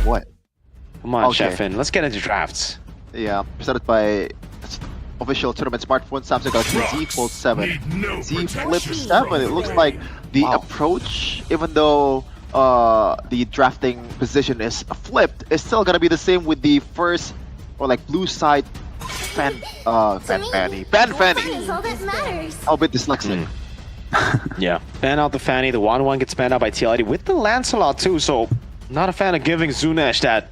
What? Come on, Okay. Sheffin. Let's get into drafts. Yeah, presented by official tournament smartphone Samsung Galaxy Z Fold 7. Z Flip 7. It looks like the approach, even though the drafting position is flipped, is still gonna be the same with the first or like blue side fan fanny. I'll be dyslexic. Yeah, ban out the Fanny. The 1-1 gets banned out by TLID with the Lancelot too, so not a fan of giving Zunesh that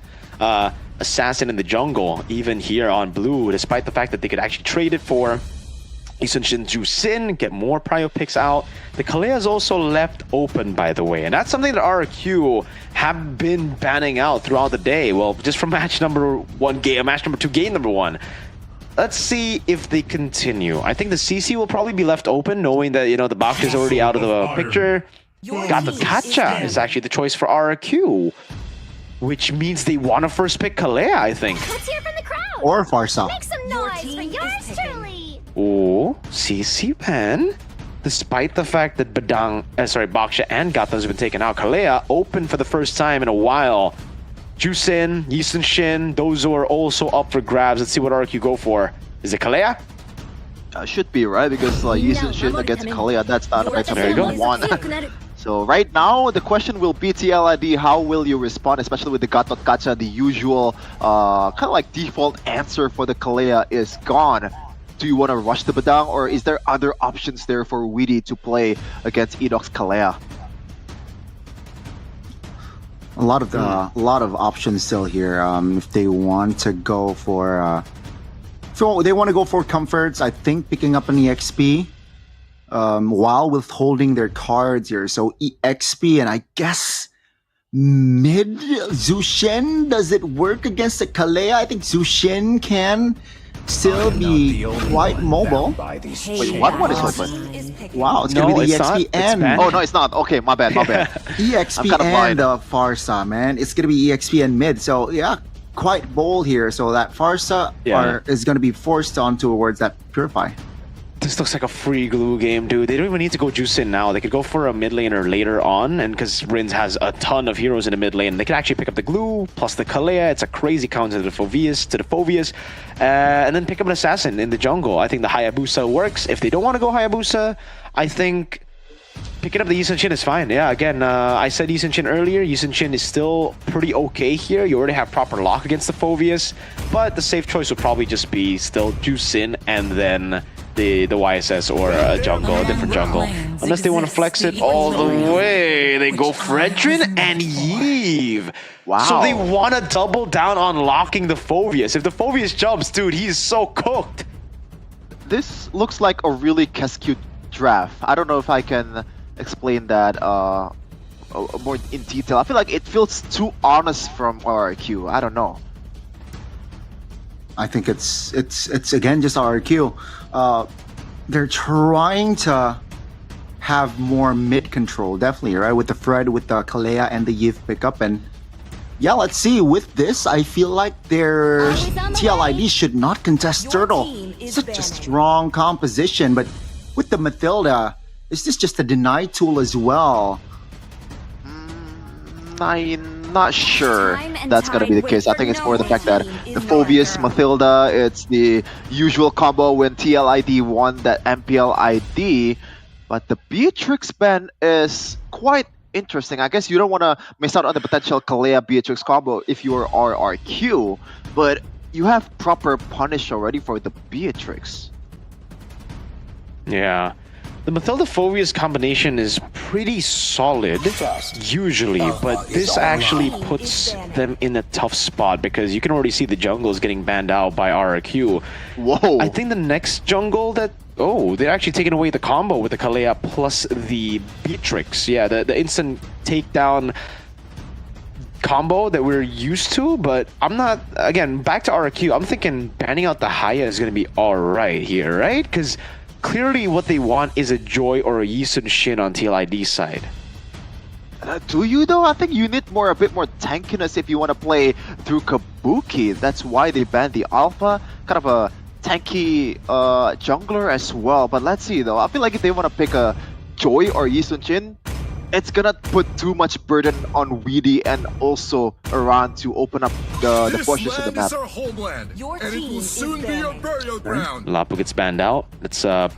assassin in the jungle, even here on blue, despite the fact that they could actually trade it for Isunshin Jusin, get more prio picks out. The Kalea is also left open, by the way, and that's something that RRQ have been banning out throughout the day. Well, just from match number 1 game, match number 2 game number 1. Let's see if they continue. I think the CC will probably be left open, knowing that, you know, the Baksh is already out of the picture. Got the Kacha is actually the choice for RRQ, which means they want to first pick Kalea, I think. Let's hear from the crowd. Or Farsa. Make some noise for yours truly. Oh, CC ban. Despite the fact that Baksha and Gata has been taken out, Kalea open for the first time in a while. Jusin, Yisun Shin, those are also up for grabs. Let's see what RRQ go for. Is it Kalea? Should be, right? Because Yisun Shin against Kalea, that's not a matchup There you go. you want. So right now, the question will be TLID, how will you respond, especially with the Gatot Gacha, the usual kind of like default answer for the Kalea is gone. Do you want to rush the Badang, or is there other options there for Weedy to play against Edox Kalea? A lot of options still here. If they want to go for, they want to go for comforts. I think picking up an EXP, while withholding their cards here. So EXP, and I guess mid Zushin. Does it work against the Kalea? I think Zushin can still be quite mobile. Wait, what is open? Wow, it's No, gonna be the it's not. EXP It's and banned. Oh no, it's not. Okay, my bad. EXP I'm kinda and blind. Farsa, man. It's gonna be EXP and mid. So yeah, quite bold here. So that Farsa is gonna be forced on towards that Purify. This looks like a free glue game, dude. They don't even need to go juice in now. They could go for a mid laner later on, and because Rins has a ton of heroes in the mid lane, they can actually pick up the glue plus the Kalea. It's a crazy counter to the Phoveus, and then pick up an assassin in the jungle. I think the Hayabusa works. If they don't want to go Hayabusa, I think picking up the Yisun Shin is fine. Yeah, again, I said Yisun Shin earlier. Yisun Shin is still pretty okay here. You already have proper lock against the Phoveus, but the safe choice would probably just be still juice in and then the YSS or a jungle, a different jungle. Unless they want to flex it all the way. They go Fredrin and Yeve. Wow. So they want to double down on locking the Phoveus. If the Phoveus jumps, dude, he's so cooked. This looks like a really cute draft. I don't know if I can explain that more in detail. I feel like it feels too honest from RRQ. I don't know. I think it's again just RRQ. They're trying to have more mid control, definitely, right? With the Fred, with the Kalea and the Yves pickup, and yeah, let's see. With this, I feel like their TLID should not contest Turtle. Such a strong composition, but with the Mathilda, is this just a deny tool as well? I'm not sure that's gonna be the case. I think it's more the fact that the Phoveus Mathilda, it's the usual combo when TLID won that MPL ID, but the Beatrix ban is quite interesting. I guess you don't want to miss out on the potential Kalea Beatrix combo if you are RRQ, but you have proper punish already for the Beatrix. Yeah. The Mathilda Phoveus combination is pretty solid, usually, but this actually puts them in a tough spot because you can already see the jungle is getting banned out by RRQ. Whoa. I think the next jungle that... Oh, they're actually taking away the combo with the Kalea plus the Beatrix. Yeah, the instant takedown combo that we're used to, but I'm not... Again, back to RRQ, I'm thinking banning out the Haya is going to be alright here, right? Because clearly what they want is a Joy or a Yisun Shin on TLID side. Do you though? I think you need a bit more tankiness if you want to play through Kabuki. That's why they banned the Alpha. Kind of a tanky jungler as well. But let's see though. I feel like if they want to pick a Joy or Yisun Shin, it's gonna put too much burden on Weedy and also Iran to open up the portions of the map. Our homeland, Your and it team will is soon be our burial ground. Lapu gets banned out. It's an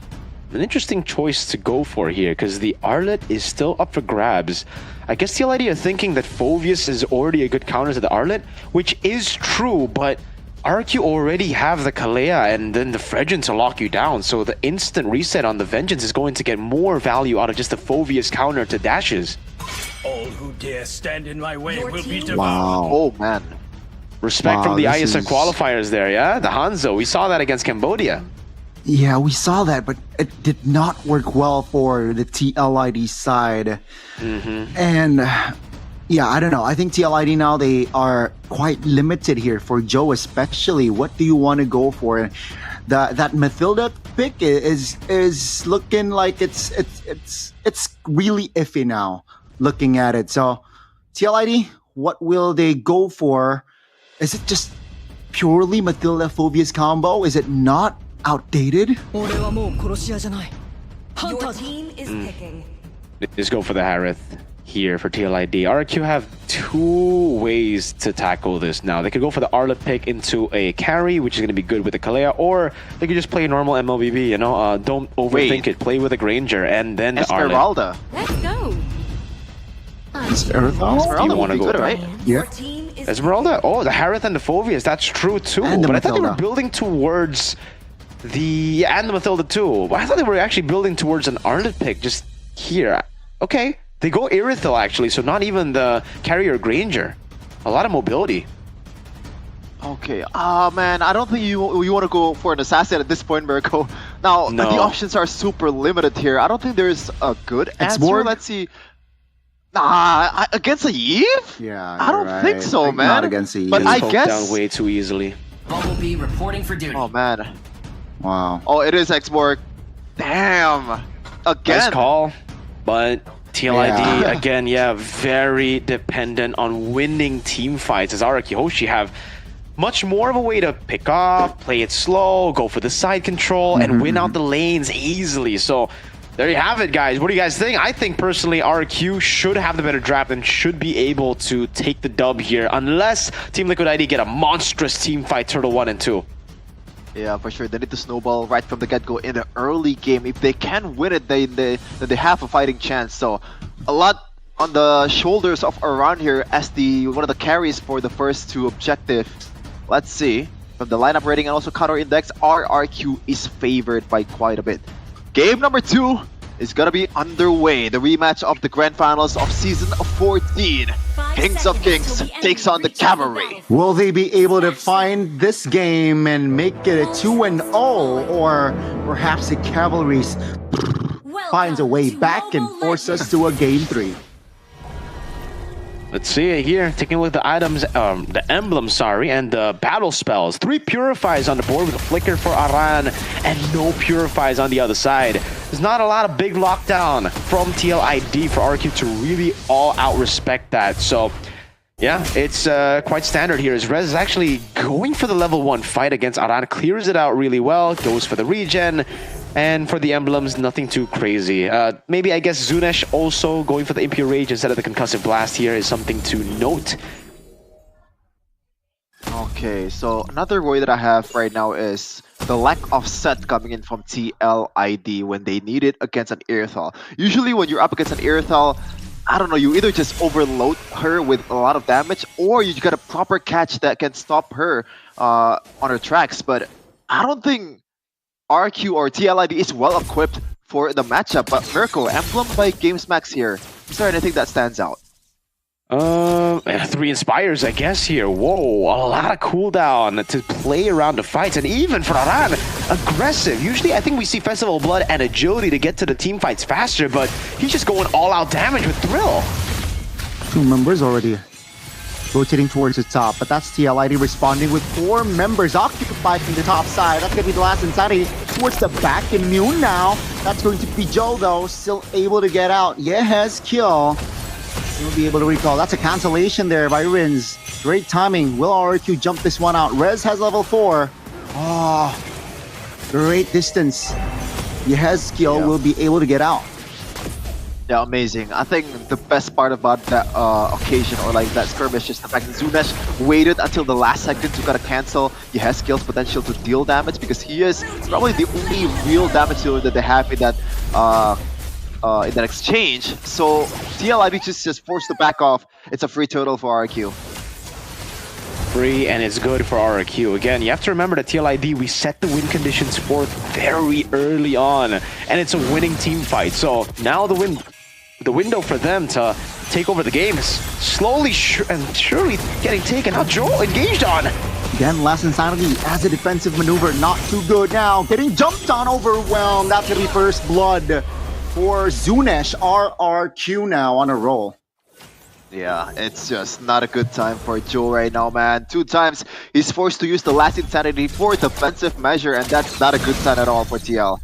interesting choice to go for here because the Arlet is still up for grabs. I guess TLID are thinking that Phoveus is already a good counter to the Arlet, which is true, but RRQ already have the Kalea and then the Fredgen to lock you down, so the instant reset on the Vengeance is going to get more value out of just the Phoveus counter to dashes. All who dare stand in my way Your will be team- devoured. Wow. Oh man. Respect Wow, from the this ISL is- qualifiers there, yeah? The Hanzo, we saw that against Cambodia. Yeah, we saw that, but it did not work well for the TLID side. And yeah, I don't know. I think TLID now, they are quite limited here for Joe, especially. What do you want to go for? That Mathilda pick is looking like it's really iffy now, looking at it. So TLID, what will they go for? Is it just purely Mathilda Phoveus combo? Is it not outdated? Your team is picking. Just go for the Harith here for TLID. RRQ have two ways to tackle this now. They could go for the Arlet pick into a carry, which is going to be good with the Kalea, or they could just play normal MLBB, you know? Don't overthink it. Play with a Granger and then the Arlet. Esmeralda. Let's go. Esmeralda You wanna would be go good, there? right? Yeah. Your team is Esmeralda? Oh, the Harith and the Phoveus. That's true too. And the But I thought they were Mathilda. building towards the... and the Mathilda too. But I thought they were actually building towards an Arlet pick just here. Okay. They go Irithel actually, so not even the Carrier Granger. A lot of mobility. Okay. Man, I don't think you want to go for an assassin at this point, Mirko. Now No. the options are super limited here. I don't think there's a good answer. Exborg? Let's see. Nah, against a Eve? Yeah, I don't you're think right. so, man. Not against the But Eve. I Poked guess- down way too easily. Bumblebee reporting for duty. Oh man. Wow. Oh, it is Exborg. Damn. Again. Nice call, but TLID Yeah. again, yeah, very dependent on winning team fights. As RRQ Hoshi have much more of a way to pick up, play it slow, go for the side control, and win out the lanes easily. So there you have it, guys. What do you guys think? I think personally RRQ should have the better draft and should be able to take the dub here, unless Team Liquid ID get a monstrous team fight Turtle 1 and 2. Yeah, for sure. They need to snowball right from the get-go in the early game. If they can win it, they have a fighting chance. So a lot on the shoulders of Iran here as one of the carries for the first two objectives. Let's see. From the lineup rating and also counter index, RRQ is favored by quite a bit. Game number 2 is gonna be underway. The rematch of the grand finals of season 14. Kings of Kings takes on the Cavalry. Will they be able to find this game and make it a 2-0, or perhaps the Cavalry finds a way back and force us to a game 3? Let's see it here. Taking a look at the items, the emblems, sorry, and the battle spells. 3 Purifies on the board with a Flicker for Aran and no Purifies on the other side. There's not a lot of big lockdown from TLID for RQ to really all out respect that. So yeah, it's quite standard here as Rez is actually going for the level 1 fight against Aran, clears it out really well, goes for the regen. And for the emblems, nothing too crazy. Maybe, I guess, Zunesh also going for the Impure Rage instead of the Concussive Blast here is something to note. Okay, so another worry that I have right now is the lack of set coming in from TLID when they need it against an Irithel. Usually when you're up against an Irithel, I don't know, you either just overload her with a lot of damage or you got a proper catch that can stop her on her tracks. But I don't think RQ or TLID is well equipped for the matchup. But Mirko, Emblem by GamesMax here. Is there anything that stands out? 3 Inspires, I guess, here. Whoa, a lot of cooldown to play around the fights. And even for Aran, aggressive. Usually, I think we see Festival of Blood and Agility to get to the team fights faster, but he's just going all-out damage with Thrill. 2 members already rotating towards the top, but that's TLID responding with 4 members occupied from the top side. That's going to be the last Insanity towards the back. Immune now. That's going to be Joe, though, still able to get out. Yes, kill. He'll be able to recall. That's a cancellation there by Rins. Great timing. Will RRQ jump this one out? Rez has level 4. Oh, great distance. Yehezkiel will be able to get out. Yeah, amazing. I think the best part about that occasion or like that skirmish is the fact that Zunesh waited until the last second to kind of cancel Yehezkiel's potential to deal damage because he is probably the only real damage dealer that they have in that exchange. So TLID just forced to back off. It's a free total for RRQ. Free, and it's good for RRQ. Again, you have to remember that TLID, we set the win conditions forth very early on, and it's a winning team fight. So now the window for them to take over the game is slowly and surely getting taken. Now Joel engaged on. Again, Last Insanity as a defensive maneuver, not too good now. Getting jumped on, overwhelmed. That's gonna be first blood for Zunesh. RRQ now on a roll. Yeah, it's just not a good time for Joe right now, man. 2 times he's forced to use the Last Insanity for defensive measure, and that's not a good sign at all for TL.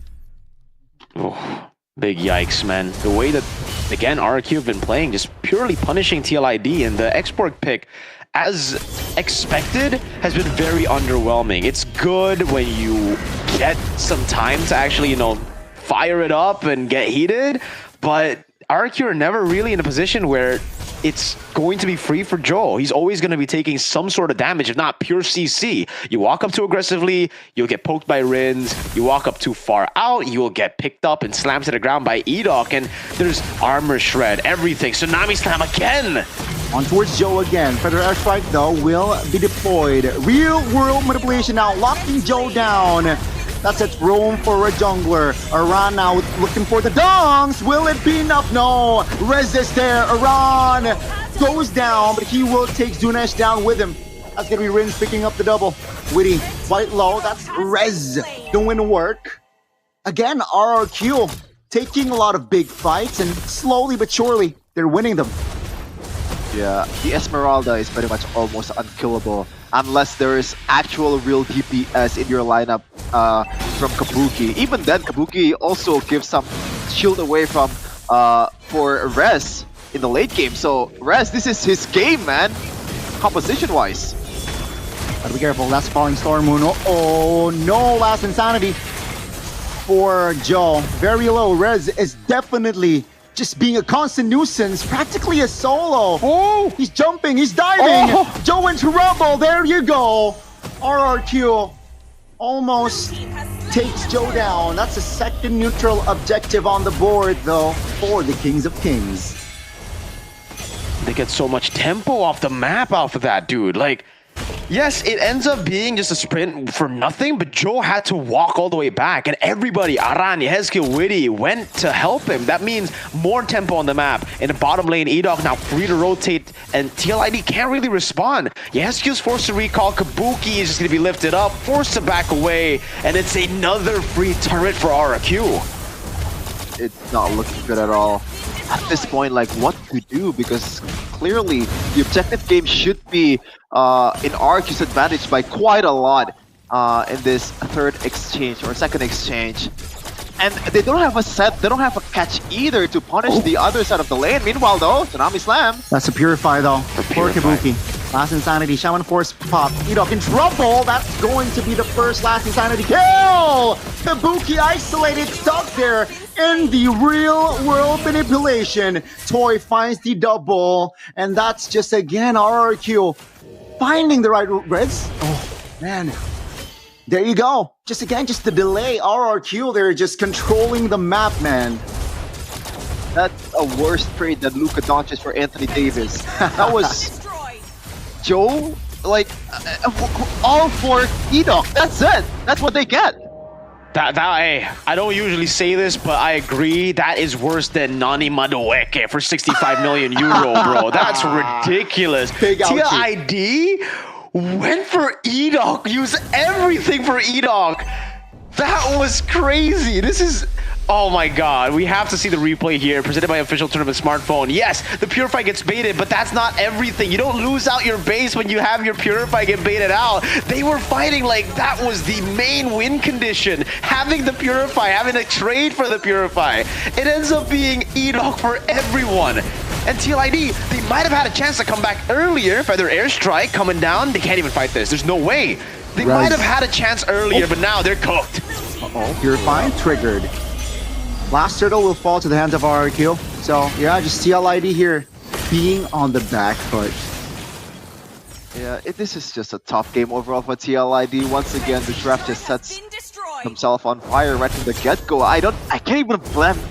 Oh, big yikes, man. The way that, again, RRQ have been playing, just purely punishing TLID, and the export pick, as expected, has been very underwhelming. It's good when you get some time to actually, you know, fire it up and get heated, but RRQ are never really in a position where it's going to be free for Joe. He's always going to be taking some sort of damage, if not pure CC. You walk up too aggressively, you'll get poked by Rins. You walk up too far out, you will get picked up and slammed to the ground by Edok. And there's armor shred, everything. Tsunami slam again. On towards Joe again. Feather Airstrike, though, will be deployed. Real world manipulation now, locking Joe down. That's it, room for a jungler. Aran now looking for the dongs. Will it be enough? No. Resist there. Aran goes down, but he will take Zunesh down with him. That's going to be Rins picking up the double. Witty, quite low. That's Rez doing work. Again, RRQ taking a lot of big fights, and slowly but surely, they're winning them. Yeah, the Esmeralda is pretty much almost unkillable unless there is actual real DPS in your lineup from Kabuki. Even then, Kabuki also gives some shield away from for Rez in the late game. So Rez, this is his game, man, composition-wise. Gotta be careful. That's Falling Storm Moon. Oh no, Last Insanity for Joe. Very low. Rez is definitely just being a constant nuisance, practically a solo. Oh, he's jumping, he's diving. Oh. Joe into trouble. There you go. RRQ almost takes Joe down. That's a second neutral objective on the board, though, for the Kings of Kings. They get so much tempo off the map off of that, dude. Like, yes, it ends up being just a sprint for nothing, but Joe had to walk all the way back, and everybody, Aran, Yehezkiel, Witty, went to help him. That means more tempo on the map. In the bottom lane, Edok now free to rotate, and TLID can't really respond. Yehezkiel's forced to recall, Kabuki is just going to be lifted up, forced to back away, and it's another free turret for RRQ. It's not looking good at all. At this point, like, what to do? Because clearly the objective game should be in RRQ's advantage by quite a lot in this third exchange or second exchange. And they don't have a set, they don't have a catch either to punish the other side of the lane. Meanwhile, though, Tsunami Slam. That's a Purify, though, for Kabuki. Last Insanity, Shaman Force pop. Edok in trouble. That's going to be the first Last Insanity kill. Kabuki isolated, stuck there in the real world manipulation. Toy finds the double, and that's just again RRQ finding the right Reds. Oh man, there you go. Just again, just the delay. RRQ, they're just controlling the map, man. That's a worse trade than Luka Doncic for Anthony Davis. That was Joe, like, all for Edok. That's it. That's what they get. Hey, I don't usually say this, but I agree. That is worse than Nani Madueke for 65 million euro, bro. That's ridiculous. TLID went for Edok, used everything for Edok. That was crazy. This is... Oh my god, we have to see the replay here, presented by Official Tournament Smartphone. Yes, the Purify gets baited, but that's not everything. You don't lose out your base when you have your Purify get baited out. They were fighting like that was the main win condition. Having the Purify, having a trade for the Purify. It ends up being Edok for everyone. And TLID, they might have had a chance to come back earlier. Feather Airstrike coming down. They can't even fight this. There's no way. They might have had a chance earlier, but now they're cooked. Uh-oh, Purify triggered. Last turtle will fall to the hands of RRQ. So yeah, just TLID here being on the back foot. Yeah, this is just a tough game overall for TLID. Once again, the draft just sets himself on fire right from the get-go. I can't even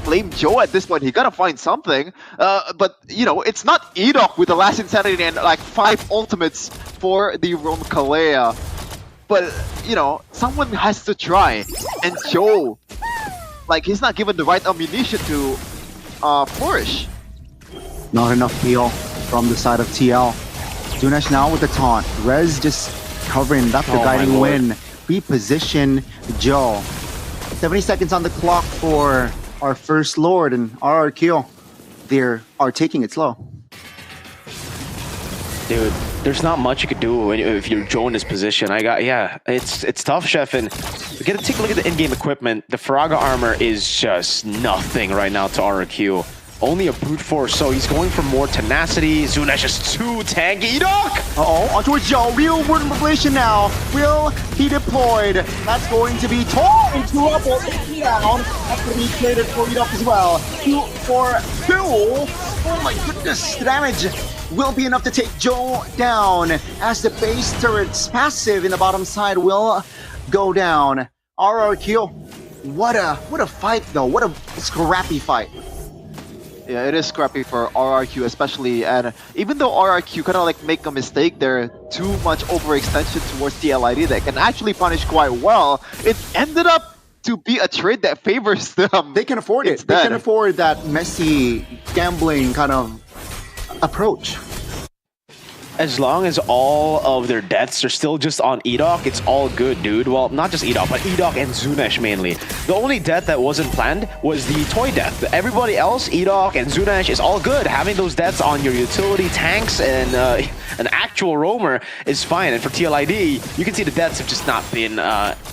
blame Joe at this point. He gotta find something. But you know, it's not Edok with the last insanity and like 5 ultimates for the Rome Kalea. But you know, someone has to try. And Joe, like, he's not given the right ammunition to flourish. Not enough heal from the side of TL. Zunesh now with the taunt. Rez just covering. That's the guiding win. Reposition Joe. 70 seconds on the clock for our first Lord, and RRQ, they are taking it slow. Dude, there's not much you could do if you're Joe in this position. It's tough, Chef. And we gotta take a look at the in-game equipment. The Faraga armor is just nothing right now to RRQ. Only a brute force, so he's going for more tenacity. Zunesh is too tanky. Edok! Uh-oh, onto a Joe. Real world manipulation now. Will he deployed? That's going to be torn into a ball down. That's going to be traded for Edok as well. 2 for 2. Oh my goodness, the damage will be enough to take Joe down as the base turret's passive in the bottom side will go down. RRQ, what a fight though. What a scrappy fight. Yeah, it is scrappy for RRQ especially, and even though RRQ kind of like make a mistake there, too much overextension towards TLID that can actually punish quite well, it ended up to be a trade that favors them. They can afford it. They can afford that messy gambling kind of approach. As long as all of their deaths are still just on Edok, it's all good, dude. Well, not just Edok, but Edok and Zunesh mainly. The only death that wasn't planned was the toy death. Everybody else, Edok and Zunesh, is all good. Having those deaths on your utility tanks and an actual roamer is fine. And for TLID, you can see the deaths have just not been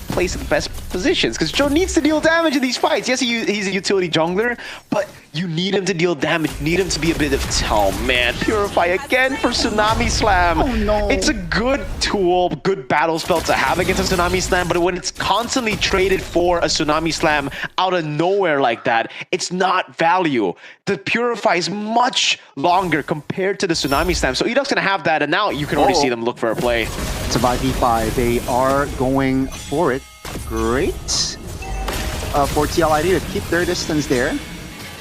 placed in the best positions, because Joe needs to deal damage in these fights. Yes, he's a utility jungler, but you need him to deal damage. You need him to be a bit of... Oh, man. Purify again for Tsunami Slam. Oh, no. It's a good tool, good battle spell to have against a Tsunami Slam, but when it's constantly traded for a Tsunami Slam out of nowhere like that, it's not value. The Purify is much longer compared to the Tsunami Slam, so Edok's gonna have that, and now you can already see them look for a play. It's a 5v5. They are going for it. Great. For TLID to keep their distance there.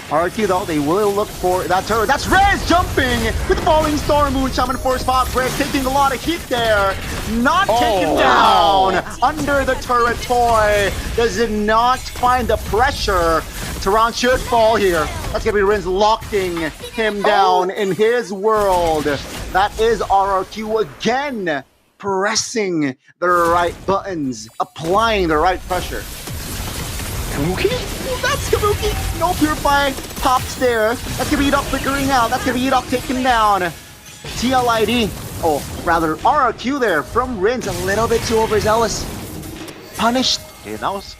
RRQ though, they will look for that turret. That's Rez jumping with Falling Storm Moon Shaman Force Pop. Rez taking a lot of heat there. Not taken down under the turret toy. Does it not find the pressure? Tehran should fall here. That's gonna be Renz locking him down in his world. That is RRQ again pressing the right buttons, applying the right pressure. Kabuki? That's Kabuki! No Purify pops there. That's gonna be Edok flickering out. That's gonna be Edok taken down. TLID, oh, rather RRQ there from Renz, a little bit too overzealous. Punished. Okay, now it's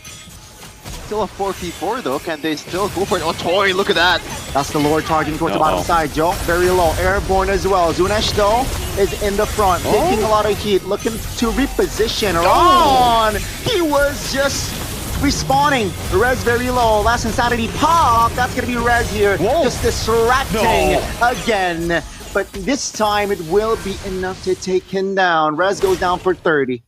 still a 4v4 though. Can they still go for it? Oh, Toy, look at that! That's the Lord targeting towards the bottom side. Joe, very low. Airborne as well. Zunesh though is in the front, taking a lot of heat, looking to reposition. On! He was just respawning. Rez very low. Last Insanity pop. That's gonna be Rez here. Just distracting again. But this time it will be enough to take him down. Rez goes down for 30.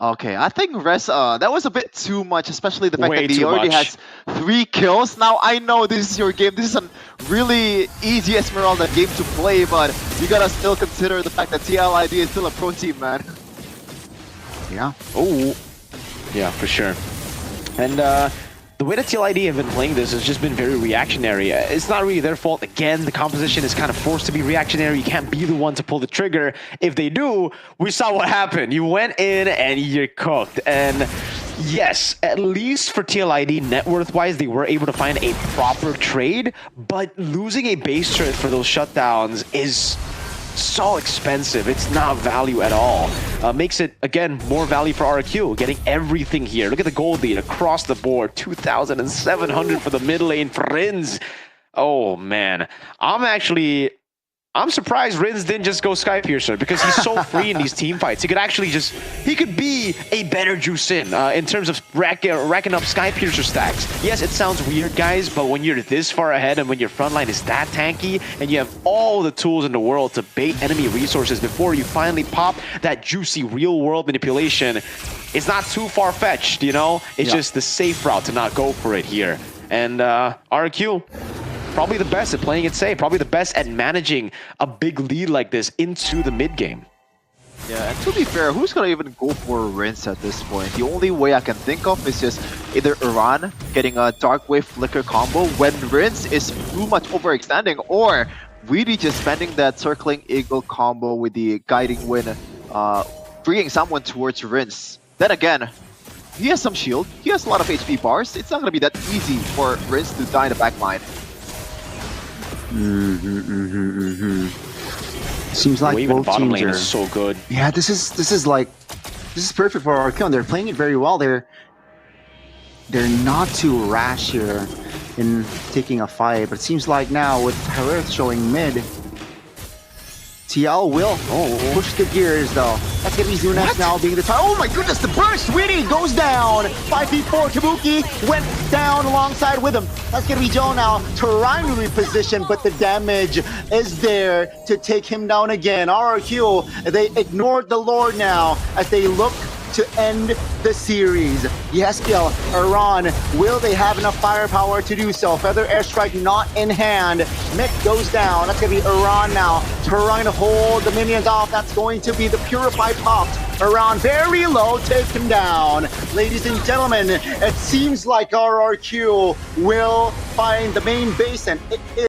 Okay, I think Rez, that was a bit too much, especially the fact that he already has 3 kills. Now, I know this is your game. This is a really easy Esmeralda game to play, but you gotta still consider the fact that TLID is still a pro team, man. Yeah. Oh. Yeah, for sure. And the way that TLID have been playing this has just been very reactionary. It's not really their fault. Again, the composition is kind of forced to be reactionary. You can't be the one to pull the trigger. If they do, we saw what happened. You went in and you're cooked. And yes, at least for TLID, net worth-wise, they were able to find a proper trade, but losing a base turret for those shutdowns is so expensive. It's not value at all. Makes it, again, more value for RRQ, getting everything here. Look at the gold lead across the board. 2,700 for the mid lane for Rins. Oh, man. I'm actually I'm surprised Rins didn't just go Sky Piercer because he's so free in these team fights. He could be a better Juicin in terms of racking up Sky Piercer stacks. Yes, it sounds weird, guys, but when you're this far ahead and when your front line is that tanky and you have all the tools in the world to bait enemy resources before you finally pop that juicy real-world manipulation, it's not too far-fetched, you know? It's just the safe route to not go for it here. And RRQ, probably the best at playing it safe, probably the best at managing a big lead like this into the mid game. Yeah, and to be fair, who's gonna even go for Rinse at this point? The only way I can think of is just either Iran getting a Dark Wave Flicker combo when Rinse is too much overextending, or really just spending that Circling Eagle combo with the Guiding Wind, freeing someone towards Rinse. Then again, he has some shield, he has a lot of HP bars, it's not gonna be that easy for Rinse to die in the backline. Seems like Even both bottom teams lane are is so good. Yeah, this is perfect for RRQ, and they're playing it very well. They're not too rash here in taking a fight, but it seems like now with Harith showing mid, TL will push the gears though. That's gonna be Zunesh now being the target. Oh my goodness, the burst really goes down. 5v4, Kabuki went down alongside with him. That's gonna be Joe now trying to reposition, but the damage is there to take him down again. RRQ, they ignored the Lord now as they look to end the series. Yes, Gil, Iran, will they have enough firepower to do so? Feather Airstrike not in hand. Mick goes down. That's gonna be Iran now, trying to hold the minions off. That's going to be the Purify popped. Iran very low, taken down. Ladies and gentlemen, it seems like RRQ will find the main base, and it is